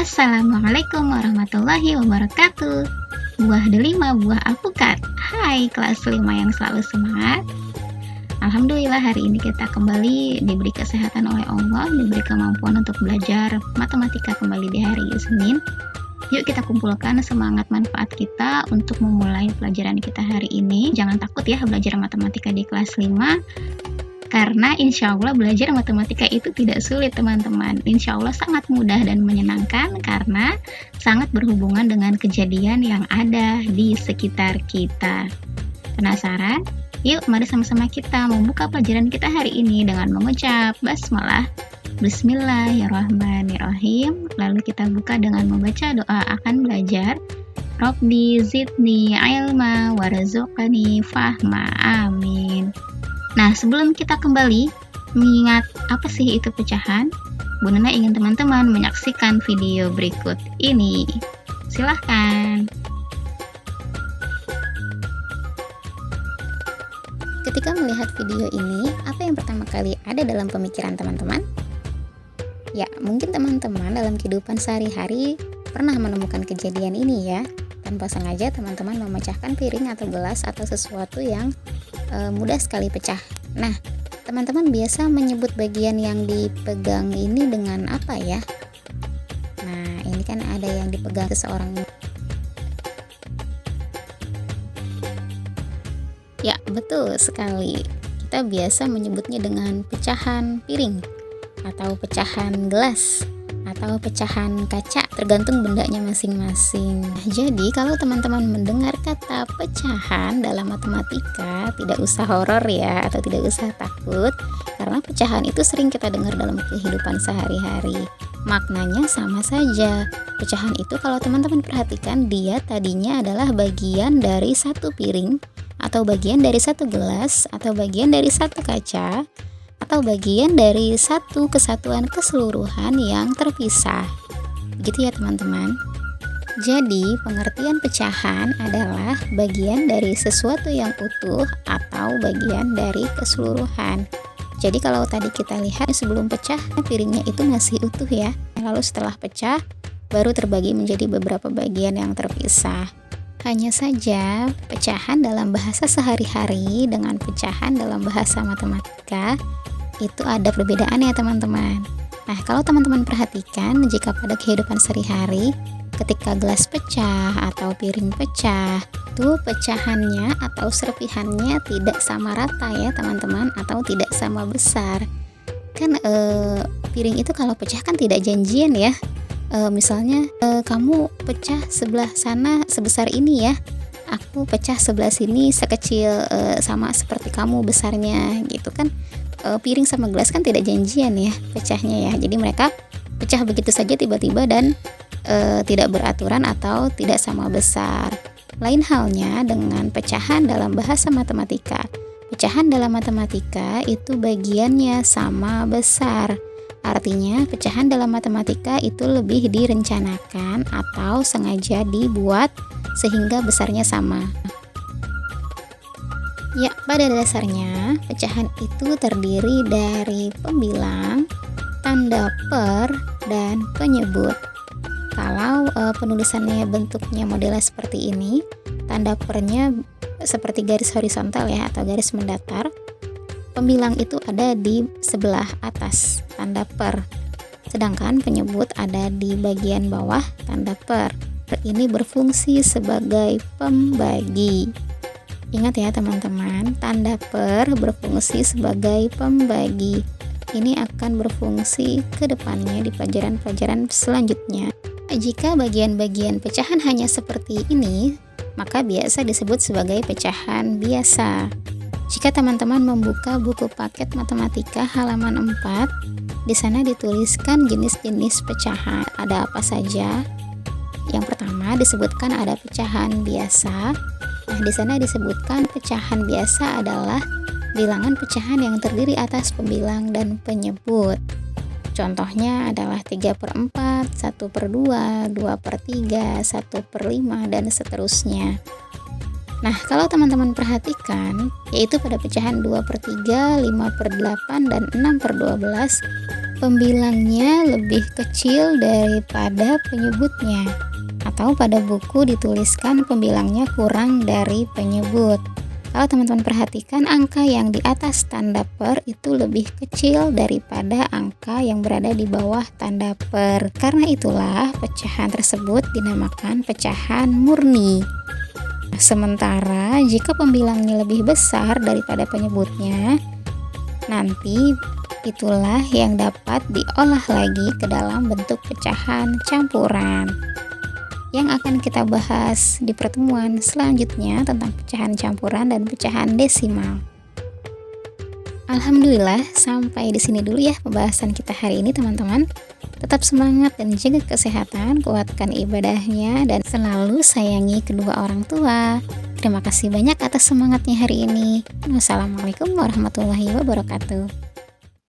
Assalamualaikum warahmatullahi wabarakatuh. Buah delima, buah alpukat. Hai kelas 5 yang selalu semangat. Alhamdulillah hari ini kita kembali diberi kesehatan oleh Allah, diberi kemampuan untuk belajar matematika kembali di hari Senin. Yuk kita kumpulkan semangat manfaat kita untuk memulai pelajaran kita hari ini. Jangan takut ya belajar matematika di kelas 5. Karena insya Allah belajar matematika itu tidak sulit teman-teman. Insya Allah sangat mudah dan menyenangkan karena sangat berhubungan dengan kejadian yang ada di sekitar kita. Penasaran? Yuk mari sama-sama kita membuka pelajaran kita hari ini dengan mengucap basmalah. Bismillahirrahmanirrahim. Lalu kita buka dengan membaca doa akan belajar. Robbi zidni ilma warzuqni fahma. Amin. Nah, sebelum kita kembali mengingat apa sih itu pecahan, Bu Nana ingin teman-teman menyaksikan video berikut ini. Silahkan. Ketika melihat video ini, apa yang pertama kali ada dalam pemikiran teman-teman? Ya, mungkin teman-teman dalam kehidupan sehari-hari pernah menemukan kejadian ini ya. Tanpa sengaja teman-teman memecahkan piring atau gelas atau sesuatu yang mudah sekali pecah. Nah, teman-teman biasa menyebut bagian yang dipegang ini dengan apa ya? Nah, ini kan ada yang dipegang seseorang. Ya, betul sekali. Kita biasa menyebutnya dengan pecahan piring atau pecahan gelas atau pecahan kaca, tergantung bendanya masing-masing. Jadi kalau teman-teman mendengar kata pecahan dalam matematika, tidak usah horor ya, atau tidak usah takut, karena pecahan itu sering kita dengar dalam kehidupan sehari-hari. Maknanya sama saja. Pecahan itu kalau teman-teman perhatikan, dia tadinya adalah bagian dari satu piring, atau bagian dari satu gelas, atau bagian dari satu kaca, atau bagian dari satu kesatuan keseluruhan yang terpisah. Begitu ya teman-teman. Jadi pengertian pecahan adalah bagian dari sesuatu yang utuh atau bagian dari keseluruhan. Jadi kalau tadi kita lihat sebelum pecah piringnya itu masih utuh ya. Lalu setelah pecah baru terbagi menjadi beberapa bagian yang terpisah. Hanya saja pecahan dalam bahasa sehari-hari dengan pecahan dalam bahasa matematika itu ada perbedaan ya teman-teman. Nah, kalau teman-teman perhatikan, jika pada kehidupan sehari-hari ketika gelas pecah atau piring pecah, itu pecahannya atau serpihannya tidak sama rata ya teman-teman, atau tidak sama besar. Kan piring itu kalau pecah kan tidak janjian ya. Misalnya kamu pecah sebelah sana sebesar ini ya, aku pecah sebelah sini sekecil sama seperti kamu besarnya gitu kan. Piring sama gelas kan tidak janjian ya pecahnya ya. Jadi mereka pecah begitu saja tiba-tiba dan tidak beraturan atau tidak sama besar. Lain halnya dengan pecahan dalam bahasa matematika. Pecahan dalam matematika itu bagiannya sama besar. Artinya pecahan dalam matematika itu lebih direncanakan atau sengaja dibuat sehingga besarnya sama. Ya, pada dasarnya pecahan itu terdiri dari pembilang, tanda per, dan penyebut. Kalau penulisannya bentuknya modelnya seperti ini, tanda pernya seperti garis horizontal ya atau garis mendatar. Pembilang itu ada di sebelah atas tanda per, sedangkan penyebut ada di bagian bawah tanda per. Ini berfungsi sebagai pembagi. Ingat ya teman-teman, tanda per berfungsi sebagai pembagi. Ini akan berfungsi ke depannya di pelajaran-pelajaran selanjutnya. Jika bagian-bagian pecahan hanya seperti ini, maka biasa disebut sebagai pecahan biasa. Jika teman-teman membuka buku paket matematika halaman 4, di sana dituliskan jenis-jenis pecahan. Ada apa saja? Yang pertama disebutkan ada pecahan biasa. Nah, di sana disebutkan pecahan biasa adalah bilangan pecahan yang terdiri atas pembilang dan penyebut. Contohnya adalah 3/4, 1/2, 2/3, 1/5, dan seterusnya. Nah, kalau teman-teman perhatikan, yaitu pada pecahan 2/3, 5/8, dan 6/12, pembilangnya lebih kecil daripada penyebutnya, atau pada buku dituliskan pembilangnya kurang dari penyebut. Kalau teman-teman perhatikan, angka yang di atas tanda per itu lebih kecil daripada angka yang berada di bawah tanda per. Karena itulah pecahan tersebut dinamakan pecahan murni. Sementara jika pembilangnya lebih besar daripada penyebutnya, nanti itulah yang dapat diolah lagi ke dalam bentuk pecahan campuran, yang akan kita bahas di pertemuan selanjutnya tentang pecahan campuran dan pecahan desimal. Alhamdulillah, sampai di sini dulu ya pembahasan kita hari ini teman-teman. Tetap semangat dan jaga kesehatan, kuatkan ibadahnya, dan selalu sayangi kedua orang tua. Terima kasih banyak atas semangatnya hari ini. Wassalamualaikum warahmatullahi wabarakatuh.